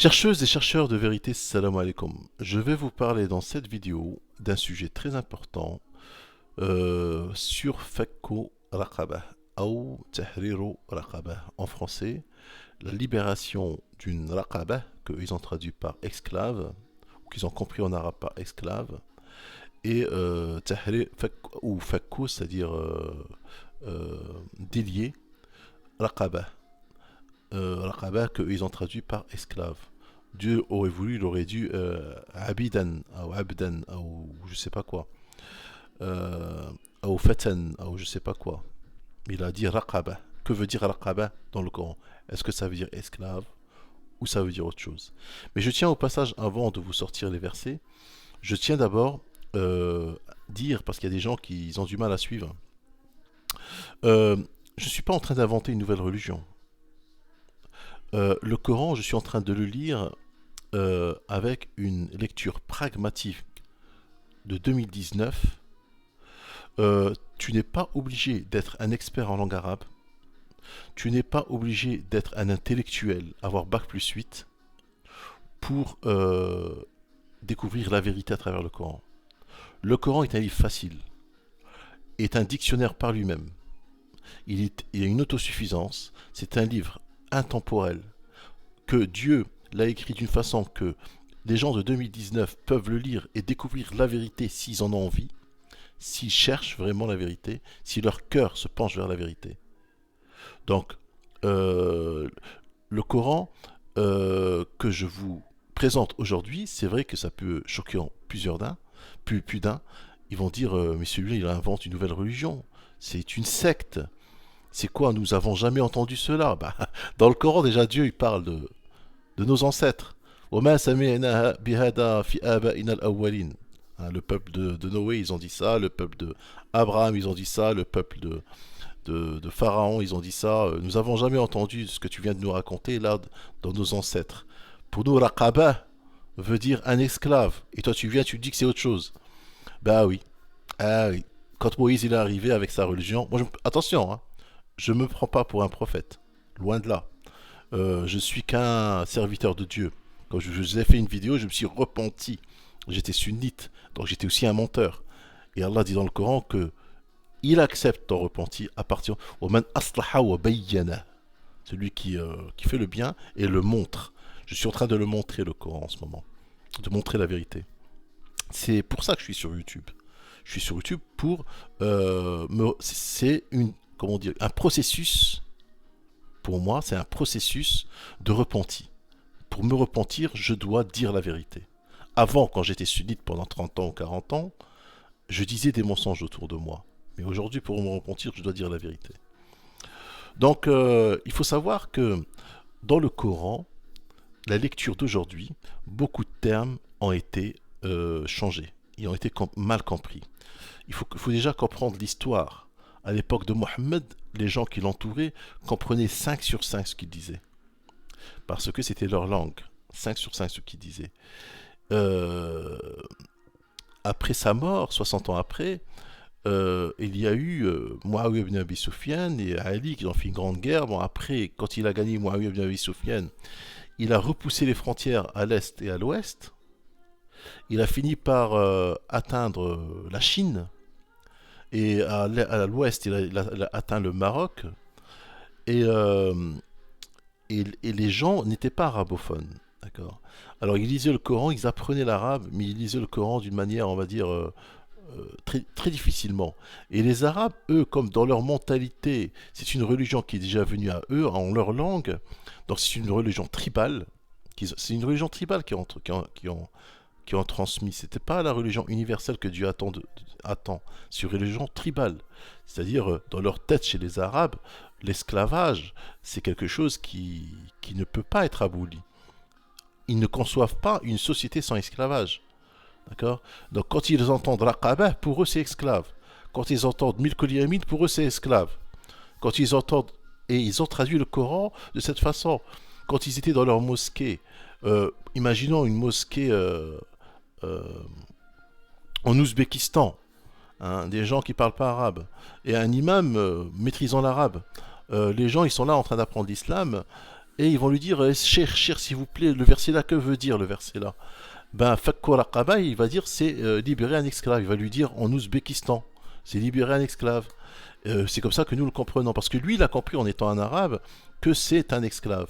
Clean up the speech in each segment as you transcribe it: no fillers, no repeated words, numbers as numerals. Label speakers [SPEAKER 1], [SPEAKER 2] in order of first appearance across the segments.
[SPEAKER 1] Chercheuses et chercheurs de vérité, salam alaikum. Je vais vous parler dans cette vidéo d'un sujet très important sur Fakku Raqabah ou Tahriru Raqabah en français, la libération d'une Raqabah, qu'ils ont traduit par esclave, ou qu'ils ont compris en arabe par esclave, et ou Fakku, c'est-à-dire délier, Raqabah. Raqabah qu'ils ont traduit par esclave. Dieu aurait voulu, il aurait dû abidan ou abdan ou je sais pas quoi, ou fatan ou je sais pas quoi. Il a dit raqaba. Que veut dire raqaba dans le Coran? Est-ce que ça veut dire esclave ou ça veut dire autre chose? Mais je tiens au passage, avant de vous sortir les versets, je tiens d'abord dire, parce qu'il y a des gens qui ont du mal à suivre, je ne suis pas en train d'inventer une nouvelle religion. Le Coran, je suis en train de le lire avec une lecture pragmatique de 2019. Tu n'es pas obligé d'être un expert en langue arabe. Tu n'es pas obligé d'être un intellectuel, avoir bac+8, pour découvrir la vérité à travers le Coran. Le Coran est un livre facile, est un dictionnaire par lui-même. Il a une autosuffisance, c'est un livre intemporel, que Dieu l'a écrit d'une façon que les gens de 2019 peuvent le lire et découvrir la vérité s'ils en ont envie, s'ils cherchent vraiment la vérité, si leur cœur se penche vers la vérité. Donc, le Coran que je vous présente aujourd'hui, c'est vrai que ça peut choquer plusieurs d'un, plus d'un. Ils vont dire, mais celui-là, il invente une nouvelle religion. C'est une secte. C'est quoi? Nous avons jamais entendu cela. Bah, dans le Coran, déjà, Dieu, il parle de nos ancêtres. وَمَا سَمِعْنَا بِهَذَا فِي آبَائِنَا الْأَوَّلِينَ. Le peuple de Noé, ils ont dit ça. Le peuple de Abraham, ils ont dit ça. Le peuple de Pharaon, ils ont dit ça. Nous avons jamais entendu ce que tu viens de nous raconter là dans nos ancêtres. Pour nous, Raqaba veut dire un esclave. Et toi, tu viens, tu dis que c'est autre chose. Bah oui. Ah oui. Quand Moïse il est arrivé avec sa religion, moi, attention, hein, je me prends pas pour un prophète. Loin de là. Je suis qu'un serviteur de Dieu. Quand je vous ai fait une vidéo, je me suis repenti. J'étais sunnite, donc j'étais aussi un menteur. Et Allah dit dans le Coran que il accepte ton repenti à partir وَمَنْ أَصْلَحَ وَبَيَّنَ, celui qui fait le bien et le montre. Je suis en train de le montrer, le Coran, en ce moment, de montrer la vérité. C'est pour ça que je suis sur YouTube. Je suis sur YouTube pour c'est comment dire, un processus. Pour moi, c'est un processus de repenti. Pour me repentir, je dois dire la vérité. Avant, quand j'étais sunnite pendant 30 ans ou 40 ans, je disais des mensonges autour de moi. Mais aujourd'hui, pour me repentir, je dois dire la vérité. Donc, il faut savoir que dans le Coran, la lecture d'aujourd'hui, beaucoup de termes ont été changés. Ils ont été mal compris. Il faut déjà comprendre l'histoire. À l'époque de Mohammed, les gens qui l'entouraient comprenaient 5 sur 5 ce qu'il disait. Parce que c'était leur langue. 5 sur 5 ce qu'il disait. Après sa mort, 60 ans après, il y a eu Muawiyah ibn Abi Sufyan et Ali qui ont fait une grande guerre. Bon, après, quand il a gagné Muawiyah ibn Abi Sufyan, il a repoussé les frontières à l'est et à l'ouest. Il a fini par atteindre la Chine. Et à l'ouest, il a atteint le Maroc. Et, et les gens n'étaient pas arabophones. D'accord. Alors, ils lisaient le Coran, ils apprenaient l'arabe, mais ils lisaient le Coran d'une manière, on va dire, très, très difficilement. Et les Arabes, eux, comme dans leur mentalité, c'est une religion qui est déjà venue à eux, en leur langue, donc c'est une religion tribale, c'est une religion tribale qui ont transmis. C'était pas la religion universelle que Dieu attend. C'est une religion tribale. C'est-à-dire, dans leur tête, chez les Arabes, l'esclavage, c'est quelque chose qui ne peut pas être aboli. Ils ne conçoivent pas une société sans esclavage. D'accord. Donc quand ils entendent Raqabah, pour eux c'est esclave. Quand ils entendent Milkul Yamin, pour eux c'est esclave. Quand ils entendent, et ils ont traduit le Coran de cette façon. Quand ils étaient dans leur mosquée, imaginons une mosquée euh, en Ouzbékistan, hein, des gens qui parlent pas arabe, et un imam maîtrisant l'arabe. Les gens ils sont là en train d'apprendre l'islam, Et ils vont lui dire, cher, s'il vous plaît, le verset là, que veut dire le verset là? Ben, fakku raqaba, il va dire, c'est libérer un esclave. Il va lui dire en Ouzbékistan, c'est libérer un esclave. C'est comme ça que nous le comprenons. Parce que lui, il a compris en étant un arabe que c'est un esclave.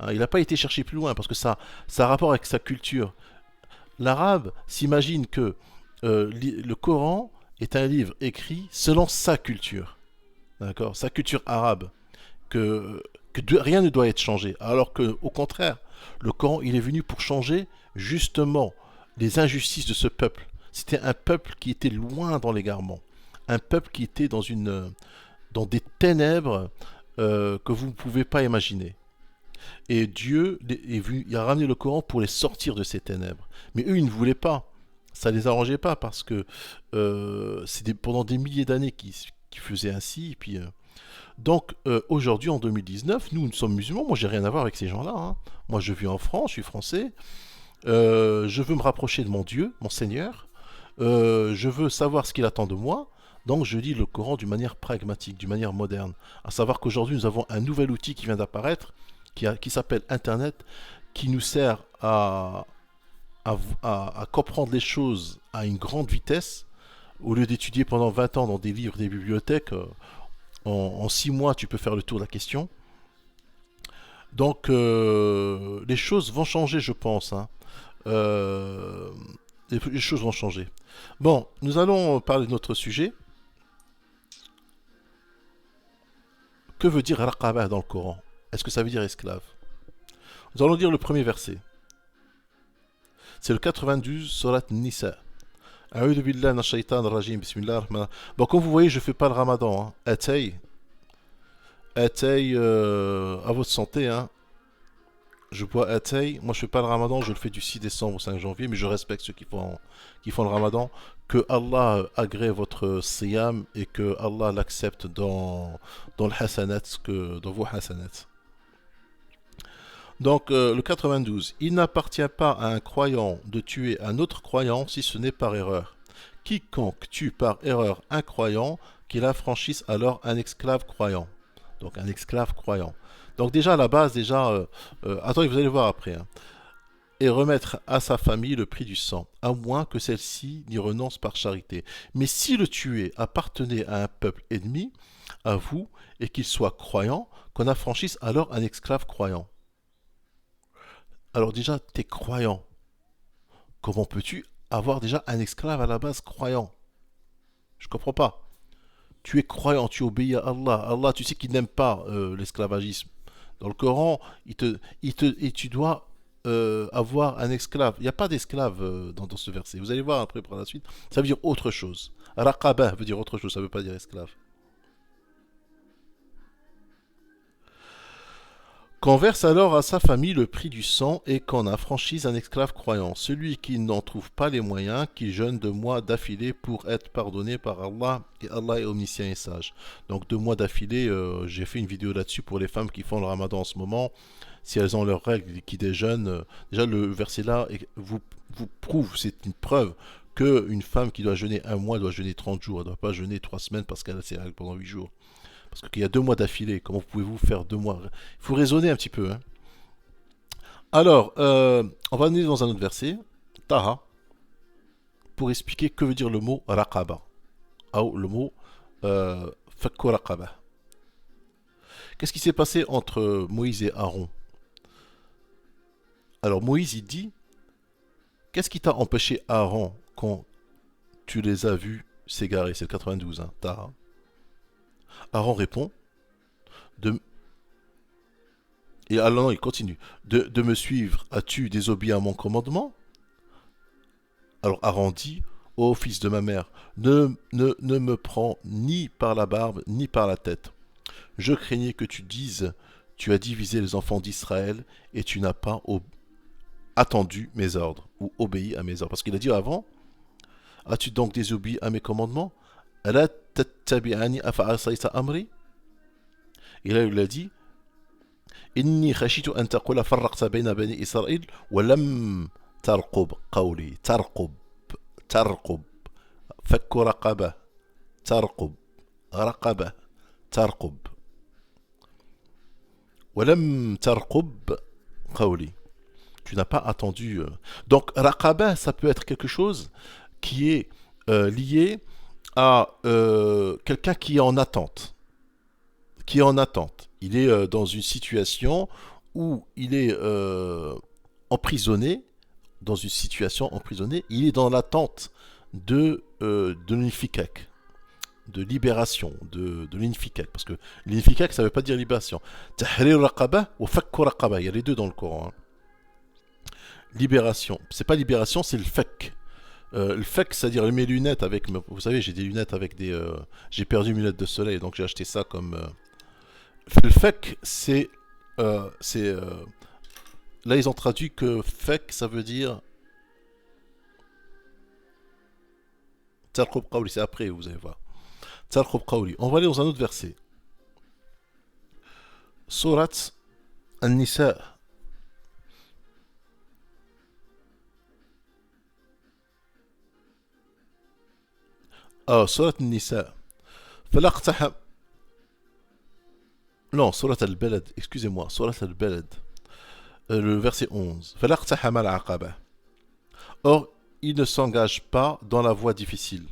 [SPEAKER 1] Hein, il n'a pas été chercher plus loin parce que ça a rapport avec sa culture. L'arabe s'imagine que le Coran est un livre écrit selon sa culture. D'accord? Sa culture arabe. Rien ne doit être changé. Alors que, au contraire, le Coran, il est venu pour changer justement les injustices de ce peuple. C'était un peuple qui était loin dans l'égarement. Un peuple qui était dans des ténèbres que vous ne pouvez pas imaginer. Et Dieu il a ramené le Coran pour les sortir de ces ténèbres. Mais eux, ils ne voulaient pas. Ça ne les arrangeait pas parce que pendant des milliers d'années qu'ils faisaient ainsi. Et puis, donc aujourd'hui, en 2019, nous sommes musulmans. Moi, j'ai rien à voir avec ces gens-là. Hein. Moi, je vis en France, je suis français. Je veux me rapprocher de mon Dieu, mon Seigneur. Je veux savoir ce qu'il attend de moi. Donc je lis le Coran d'une manière pragmatique, d'une manière moderne. À savoir qu'aujourd'hui nous avons un nouvel outil qui vient d'apparaître, qui s'appelle Internet, qui nous sert à comprendre les choses à une grande vitesse. Au lieu d'étudier pendant 20 ans dans des livres, des bibliothèques, en 6 mois tu peux faire le tour de la question. Donc les choses vont changer, je pense. Hein. Euh, les choses vont changer. Bon, nous allons parler de notre sujet. Que veut dire raqaba dans le Coran? Est-ce que ça veut dire esclave? Nous allons lire le premier verset. C'est le 92, Surat Nisa. A'udhu billahi minash shaitan rajim, bismillah ar-rahman. Bon, comme vous voyez, je fais pas le ramadan. Hein. Atay, à votre santé. Hein. Je bois atay. Moi, je fais pas le ramadan, je le fais du 6 décembre au 5 janvier, mais je respecte ceux qui font le ramadan. Que Allah agrée votre siyam et que Allah l'accepte dans le hasanat, dans vos hasanats. Donc le 92. Il n'appartient pas à un croyant de tuer un autre croyant si ce n'est par erreur. Quiconque tue par erreur un croyant, qu'il affranchisse alors un esclave croyant. Donc un esclave croyant. Donc déjà à la base, attendez, vous allez voir après. Hein. Et remettre à sa famille le prix du sang, à moins que celle-ci n'y renonce par charité. Mais si le tué appartenait à un peuple ennemi, à vous, et qu'il soit croyant, qu'on affranchisse alors un esclave croyant. Alors déjà, t'es croyant. Comment peux-tu avoir déjà un esclave à la base croyant? Je comprends pas. Tu es croyant, tu obéis à Allah. Allah, tu sais qu'il n'aime pas l'esclavagisme. Dans le Coran, et tu dois avoir un esclave. Il n'y a pas d'esclave dans ce verset. Vous allez voir après par la suite. Ça veut dire autre chose. Raqaba veut dire autre chose, ça ne veut pas dire esclave. Qu'on verse alors à sa famille le prix du sang et qu'on affranchisse un esclave croyant. Celui qui n'en trouve pas les moyens, qui jeûne 2 mois d'affilée pour être pardonné par Allah, et Allah est omniscient et sage. Donc 2 mois d'affilée, j'ai fait une vidéo là-dessus pour les femmes qui font le ramadan en ce moment. Si elles ont leurs règles et qui déjeunent, déjà le verset là vous prouve, c'est une preuve qu'une femme qui doit jeûner 1 mois doit jeûner 30 jours, elle ne doit pas jeûner 3 semaines parce qu'elle a ses règles pendant 8 jours. Parce qu'il y a 2 mois d'affilée. Comment pouvez-vous faire 2 mois? Il faut raisonner un petit peu. Hein. Alors, on va aller dans un autre verset, Taha, pour expliquer que veut dire le mot raqaba. Ou le mot fakku raqaba. Qu'est-ce qui s'est passé entre Moïse et Aaron? Alors, Moïse, il dit, qu'est-ce qui t'a empêché, Aaron, quand tu les as vus s'égarer? C'est le 92, hein, Taha. Aaron répond, de, et alors il continue, de me suivre, as-tu désobéi à mon commandement? Alors Aaron dit, ô fils de ma mère, ne me prends ni par la barbe, ni par la tête. Je craignais que tu dises, tu as divisé les enfants d'Israël, et tu n'as pas attendu mes ordres, ou obéi à mes ordres. Parce qu'il a dit avant, as-tu donc désobéi à mes commandements? Ala tattabi'ani afa'asayta amri? Et là il a dit, إني خشيت أن تقول فرقت بين بني إسرائيل ولم ترقب قولي ترقب فك رقبة ترقب رقبة ترقب. Walam tarqub qawli. Tu n'as pas attendu. Donc, raqaba, ça peut être quelque chose qui est lié à quelqu'un qui est en attente. Qui est en attente. Il est dans une situation où il est emprisonné, dans une situation emprisonnée, il est dans l'attente de l'infikak, de libération, de l'infikak. Parce que l'infikak, ça ne veut pas dire libération. Tahrir raqaba ou fakku raqaba, il y a les deux dans le Coran. Hein. Libération. C'est pas libération, c'est le fake, c'est-à-dire mes lunettes avec. Vous savez, j'ai des lunettes avec des. J'ai perdu mes lunettes de soleil, donc j'ai acheté ça comme. Le fake, c'est. Là, ils ont traduit que fake, ça veut dire. Tarqub qawli, c'est après, vous allez voir. Tarqub qawli. On va aller dans un autre verset. Surat An-Nisa. Surat An-Nisa. فلا اقتحم Non, Surat al-Balad, excusez-moi, Surat al-Balad, le verset 11. فلا اقتحم العقبة. Or, il ne s'engage pas dans la voie difficile.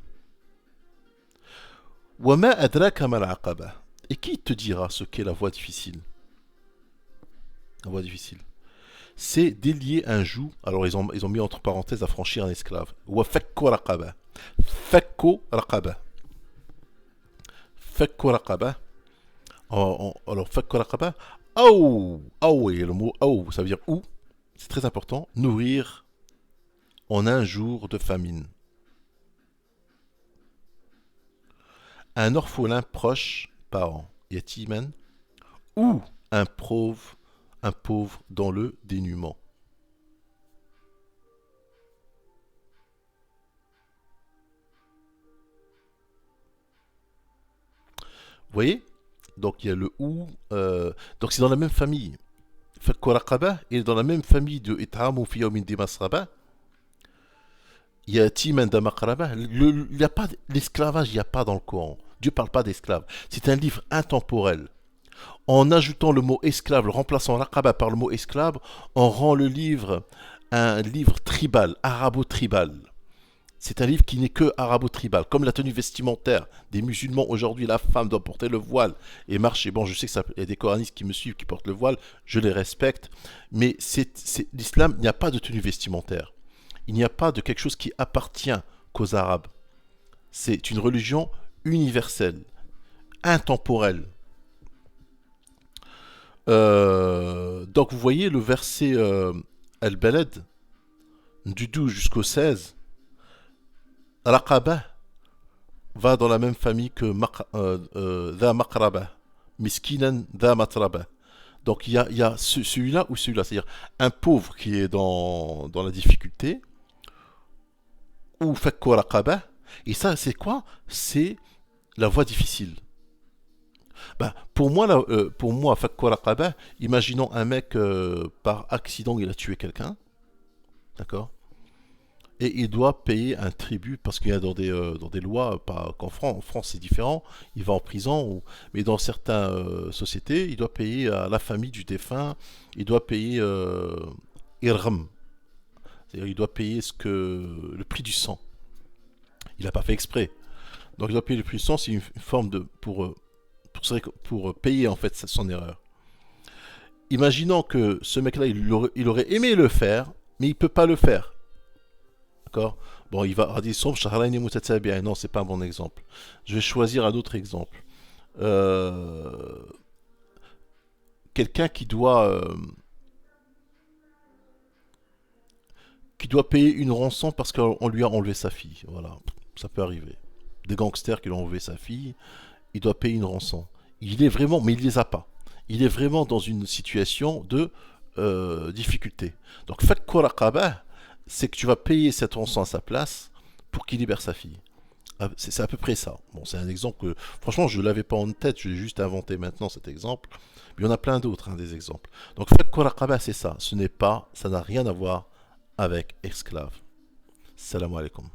[SPEAKER 1] وما أدراك ما العقبة. Et qui te dira ce qu'est la voie difficile? La voie difficile. C'est délier un joug. Alors, ils ont mis entre parenthèses affranchir un esclave. وفك رقبة. فك رقبة. فك رقبة. Alors, فك رقبة. oui, le mot أو, ça veut dire où. C'est très important. Nourrir en un jour de famine. Un orphelin proche, parent, yatiman, ou un pauvre dans le dénuement. Vous voyez? Donc il y a le ou. Donc c'est dans la même famille. Fakku raqaba est dans la même famille de It'amu fi yawmin di masraba. Il y a Timan Damakraba. Il n'y a pas l'esclavage, il n'y a pas dans le Coran. Dieu ne parle pas d'esclave. C'est un livre intemporel. En ajoutant le mot esclave, le remplaçant raqaba par le mot esclave, on rend le livre un livre tribal, arabo-tribal. C'est un livre qui n'est que arabo-tribal, comme la tenue vestimentaire des musulmans. Aujourd'hui, la femme doit porter le voile et marcher. Bon, je sais qu'il y a des coranistes qui me suivent, qui portent le voile, je les respecte, mais l'islam, il n'y a pas de tenue vestimentaire. Il n'y a pas de quelque chose qui appartient qu'aux Arabes. C'est une religion universelle, intemporelle. Donc vous voyez le verset Al-Balad, du 12 jusqu'au 16, Raqaba va dans la même famille que Dha Maqraba, Miskinan Dha Matraba. Donc il y a celui-là ou celui-là, c'est-à-dire un pauvre qui est dans la difficulté, ou Fakku Raqaba, et ça c'est quoi? C'est la voie difficile. Bah, pour moi, Fakku Raqaba, imaginons un mec par accident il a tué quelqu'un, d'accord? Et il doit payer un tribut parce qu'il y a dans des lois, pas qu'en France, en France c'est différent, il va en prison, mais dans certaines sociétés, il doit payer à la famille du défunt, il doit payer irham, c'est-à-dire il doit payer le prix du sang. Il n'a pas fait exprès. Donc il doit payer le prix du sang, c'est une forme de pour payer en fait son erreur. Imaginons que ce mec-là, il aurait aimé le faire, mais il peut pas le faire. D'accord? Bon, il va dire non, c'est pas un bon exemple. Je vais choisir un autre exemple. Quelqu'un qui doit payer une rançon parce qu'on lui a enlevé sa fille. Voilà, ça peut arriver. Des gangsters qui lui ont enlevé sa fille, il doit payer une rançon. Il est vraiment, mais il les a pas. Il est vraiment dans une situation de difficulté. Donc, fakku raqabah, c'est que tu vas payer cette rançon à sa place pour qu'il libère sa fille. C'est à peu près ça. Bon, c'est un exemple que, franchement, je ne l'avais pas en tête, je l'ai juste inventé maintenant cet exemple. Mais il y en a plein d'autres, hein, des exemples. Donc, fakku raqabah, c'est ça. Ça n'a rien à voir avec esclave. Salam alaikum.